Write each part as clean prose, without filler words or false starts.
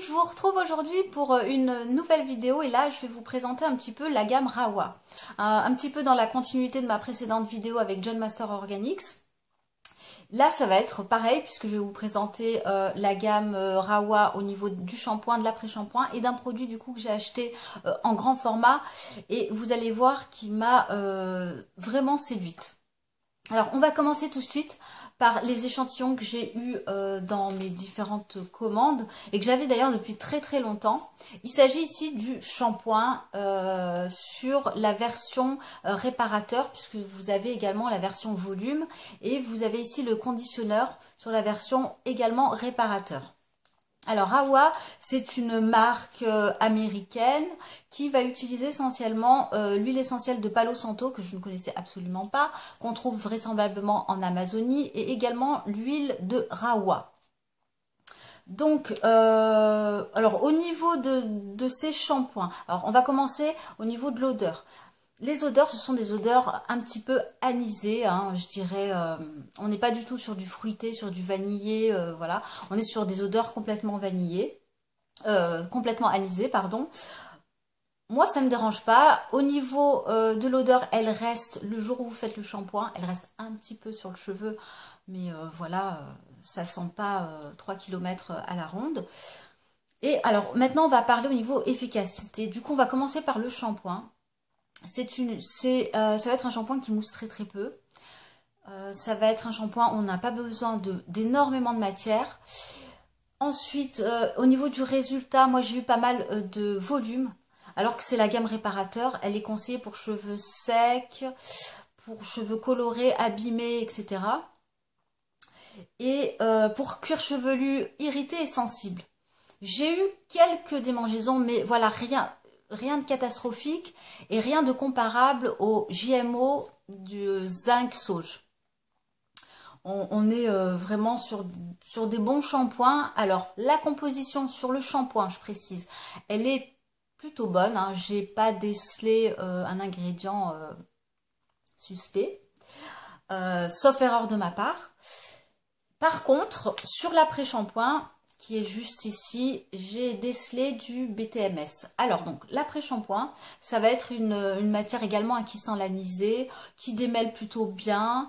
Je vous retrouve aujourd'hui pour une nouvelle vidéo et là je vais vous présenter un petit peu la gamme Rawa. Un petit peu dans la continuité de ma précédente vidéo avec John Master Organics. Là ça va être pareil puisque je vais vous présenter la gamme Rawa au niveau du shampoing, de l'après-shampoing et d'un produit du coup que j'ai acheté en grand format et vous allez voir qui m'a vraiment séduite. Alors on va commencer tout de suite par les échantillons que j'ai eus dans mes différentes commandes et que j'avais d'ailleurs depuis très très longtemps. Il s'agit ici du shampoing sur la version réparateur puisque vous avez également la version volume et vous avez ici le conditionneur sur la version également réparateur. Alors Rawa, c'est une marque américaine qui va utiliser essentiellement l'huile essentielle de Palo Santo que je ne connaissais absolument pas, qu'on trouve vraisemblablement en Amazonie et également l'huile de Rawa. Donc, alors au niveau de ces shampoings, alors on va commencer au niveau de l'odeur. Les odeurs, ce sont des odeurs un petit peu anisées, hein, je dirais, on n'est pas du tout sur du fruité, sur du vanillé, voilà. On est sur des odeurs complètement vanillées, complètement anisées, pardon. Moi, ça ne me dérange pas. Au niveau de l'odeur, elle reste, le jour où vous faites le shampoing, elle reste un petit peu sur le cheveu, mais voilà, ça sent pas 3 km à la ronde. Et alors, maintenant, on va parler au niveau efficacité. Du coup, on va commencer par le shampoing. Ça va être un shampoing qui mousse très très peu. Ça va être un shampoing où on n'a pas besoin d'énormément de matière. Ensuite, au niveau du résultat, moi j'ai eu pas mal de volume. Alors que c'est la gamme réparateur, elle est conseillée pour cheveux secs, pour cheveux colorés, abîmés, etc. Et pour cuir chevelu irrité et sensible. J'ai eu quelques démangeaisons, mais voilà, rien de catastrophique et rien de comparable au JMO du zinc sauge. On est vraiment sur des bons shampoings. Alors, la composition sur le shampoing, je précise, elle est plutôt bonne. Hein. J'ai pas décelé un ingrédient suspect, sauf erreur de ma part. Par contre, sur l'après-shampoing, qui est juste ici, j'ai décelé du BTMS. Alors donc, l'après-shampoing, ça va être une matière également qui sent l'anisé, qui démêle plutôt bien,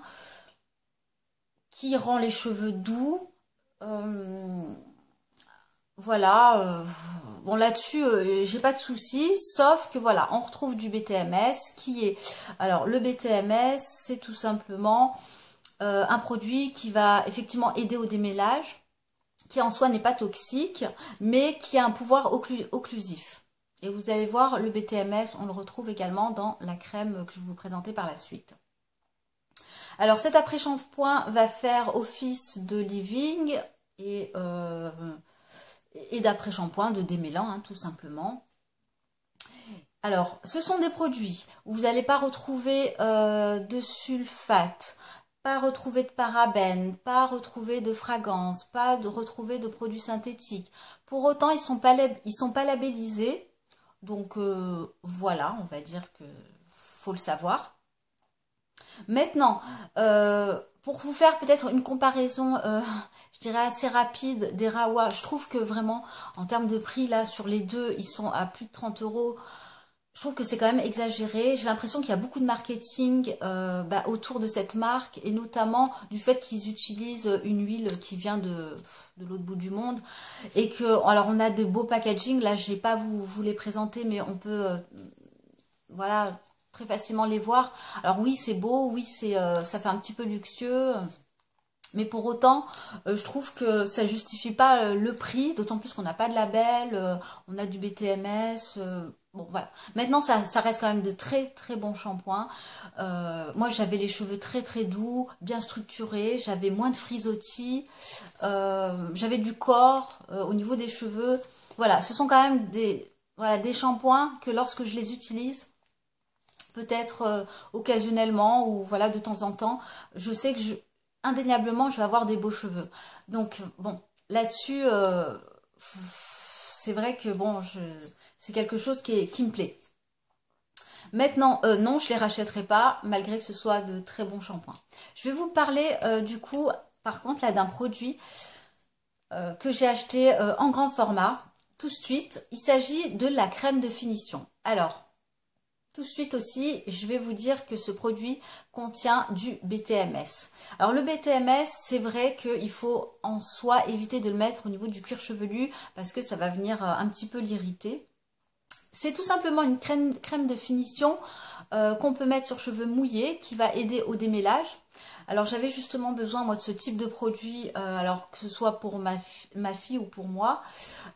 qui rend les cheveux doux. Voilà, bon là-dessus, j'ai pas de soucis, sauf que voilà, on retrouve du BTMS qui est... Alors, le BTMS, c'est tout simplement un produit qui va effectivement aider au démêlage, qui en soi n'est pas toxique, mais qui a un pouvoir occlusif. Et vous allez voir, le BTMS, on le retrouve également dans la crème que je vais vous présenter par la suite. Alors cet après-shampoing va faire office de leave-in et d'après-shampoing, de démêlant, hein, tout simplement. Alors, ce sont des produits où vous n'allez pas retrouver de sulfate, pas retrouver de parabènes, pas retrouver de fragrances, pas de retrouver de produits synthétiques. Pour autant, ils sont pas labellisés. Donc voilà, on va dire que faut le savoir. Maintenant, pour vous faire peut-être une comparaison, je dirais assez rapide des Rawa, je trouve que vraiment, en termes de prix, là, sur les deux, ils sont à plus de 30 €. Je trouve que c'est quand même exagéré. J'ai l'impression qu'il y a beaucoup de marketing autour de cette marque et notamment du fait qu'ils utilisent une huile qui vient de l'autre bout du monde et que, alors on a de beaux packaging. Là, je n'ai pas vous les présenter, mais on peut, voilà, très facilement les voir. Alors oui, c'est beau, oui, ça fait un petit peu luxueux. Mais pour autant, je trouve que ça justifie pas le prix, d'autant plus qu'on n'a pas de label, on a du BTMS, bon voilà. Maintenant, ça reste quand même de très très bons shampoings. Moi, j'avais les cheveux très très doux, bien structurés, j'avais moins de frisottis, j'avais du corps au niveau des cheveux. Voilà, ce sont quand même des shampoings que lorsque je les utilise, peut-être occasionnellement ou voilà de temps en temps, je sais que indéniablement, je vais avoir des beaux cheveux. Donc, bon, là-dessus, c'est vrai que, bon, c'est quelque chose qui me plaît. Maintenant, non, je les rachèterai pas, malgré que ce soit de très bons shampoings. Je vais vous parler, du coup, par contre, là, d'un produit que j'ai acheté en grand format. tout de suite, il s'agit de la crème de finition. Alors, tout de suite aussi, je vais vous dire que ce produit contient du BTMS. Alors le BTMS, c'est vrai qu'il faut en soi éviter de le mettre au niveau du cuir chevelu parce que ça va venir un petit peu l'irriter. C'est tout simplement une crème de finition qu'on peut mettre sur cheveux mouillés qui va aider au démêlage. Alors j'avais justement besoin moi de ce type de produit, alors que ce soit pour ma fille ou pour moi.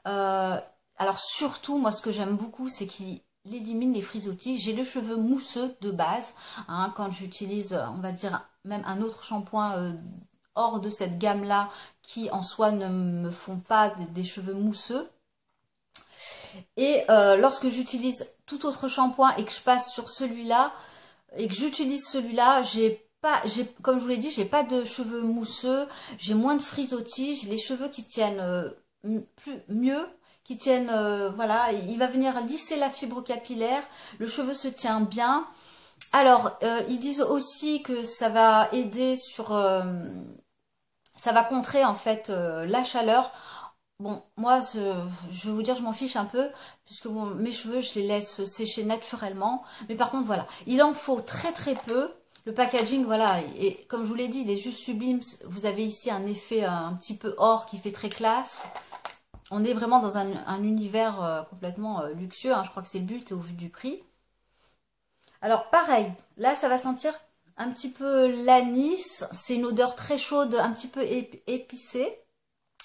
Alors surtout, moi ce que j'aime beaucoup, c'est qu'il élimine les frisottis. J'ai les cheveux mousseux de base, hein, quand j'utilise, on va dire, même un autre shampoing hors de cette gamme-là, qui en soi ne me font pas des cheveux mousseux. Et lorsque j'utilise tout autre shampoing et que je passe sur celui-là, et que j'utilise celui-là, comme je vous l'ai dit, j'ai pas de cheveux mousseux, j'ai moins de frisottis, j'ai les cheveux qui tiennent mieux, qui tiennent, voilà, il va venir lisser la fibre capillaire, le cheveu se tient bien. Alors, ils disent aussi que ça va aider sur, ça va contrer en fait la chaleur. Bon, moi, je vais vous dire, je m'en fiche un peu, puisque bon, mes cheveux, je les laisse sécher naturellement. Mais par contre, voilà, il en faut très très peu. Le packaging, voilà, et comme je vous l'ai dit, il est juste sublime. Vous avez ici un effet un petit peu or qui fait très classe. On est vraiment dans un univers complètement luxueux, hein. Je crois que c'est le but au vu du prix. Alors pareil, là ça va sentir un petit peu l'anis. C'est une odeur très chaude, un petit peu épicée.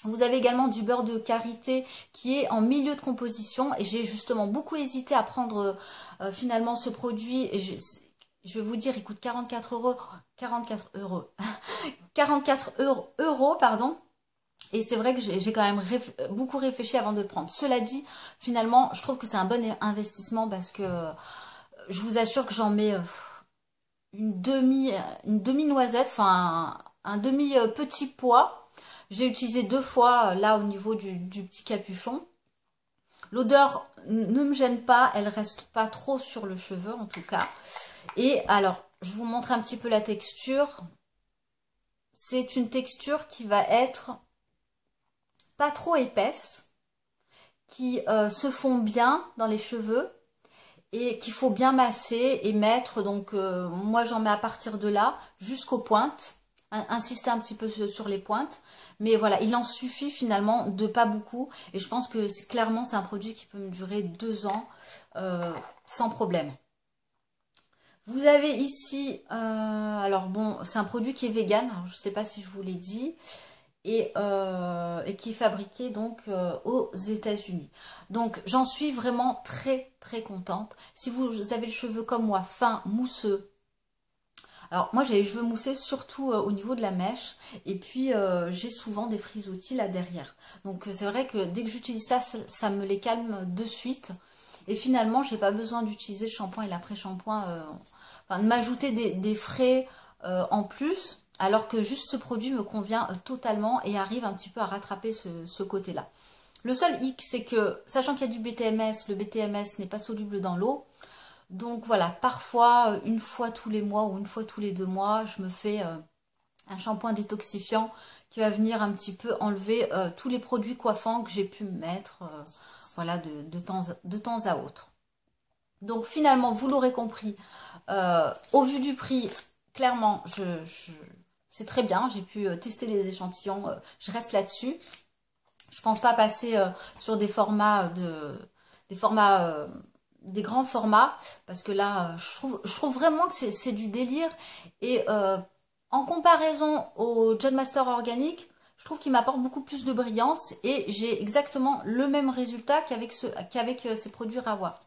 Vous avez également du beurre de karité qui est en milieu de composition. Et j'ai justement beaucoup hésité à prendre finalement ce produit. Et je vais vous dire, il coûte 44 euros. 44 euros. 44 euros, pardon. Et c'est vrai que j'ai quand même beaucoup réfléchi avant de le prendre. Cela dit, finalement, je trouve que c'est un bon investissement parce que je vous assure que j'en mets une demi-noisette, enfin un demi-petit pois. Je l'ai utilisé 2 fois là au niveau du petit capuchon. L'odeur ne me gêne pas, elle reste pas trop sur le cheveu en tout cas. Et alors, je vous montre un petit peu la texture. C'est une texture qui va être pas trop épaisse, qui se fond bien dans les cheveux et qu'il faut bien masser et mettre. Donc moi j'en mets à partir de là jusqu'aux pointes, insister un petit peu sur les pointes, mais voilà, il en suffit finalement de pas beaucoup et je pense que clairement c'est un produit qui peut me durer 2 ans sans problème. Vous avez ici, alors bon, c'est un produit qui est vegan, je ne sais pas si je vous l'ai dit, et qui est fabriqué donc aux États-Unis. Donc j'en suis vraiment très très contente. Si vous avez le cheveu comme moi, fin, mousseux. Alors moi j'ai les cheveux moussés surtout au niveau de la mèche. Et puis j'ai souvent des frisottis là derrière. Donc c'est vrai que dès que j'utilise ça, ça me les calme de suite. Et finalement j'ai pas besoin d'utiliser le shampoing et l'après-shampoing, enfin de m'ajouter des frais en plus. Alors que juste ce produit me convient totalement et arrive un petit peu à rattraper ce côté-là. Le seul hic, c'est que, sachant qu'il y a du BTMS, le BTMS n'est pas soluble dans l'eau. Donc voilà, parfois, une fois tous les mois ou une fois tous les 2 mois, je me fais un shampoing détoxifiant qui va venir un petit peu enlever tous les produits coiffants que j'ai pu mettre voilà, de temps à autre. Donc finalement, vous l'aurez compris, au vu du prix, clairement, c'est très bien, j'ai pu tester les échantillons, je reste là-dessus. Je pense pas passer sur des formats des grands formats, parce que là, je trouve vraiment que c'est du délire. Et en comparaison au John Master Organic, je trouve qu'il m'apporte beaucoup plus de brillance et j'ai exactement le même résultat qu'avec ces produits Rawa.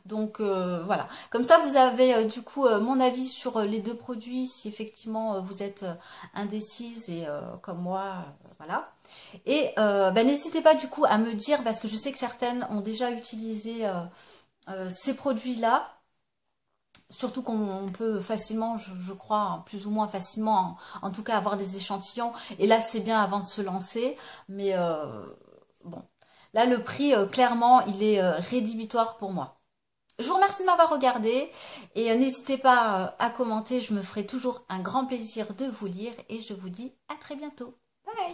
Donc voilà, comme ça vous avez du coup mon avis sur les 2 produits, si effectivement vous êtes indécise et comme moi, voilà. Et n'hésitez pas du coup à me dire, parce que je sais que certaines ont déjà utilisé ces produits-là, surtout qu'on peut facilement, je crois, plus ou moins facilement, en tout cas avoir des échantillons, et là c'est bien avant de se lancer, mais bon, là le prix, clairement, il est rédhibitoire pour moi. Je vous remercie de m'avoir regardé et n'hésitez pas à commenter, je me ferai toujours un grand plaisir de vous lire et je vous dis à très bientôt. Bye!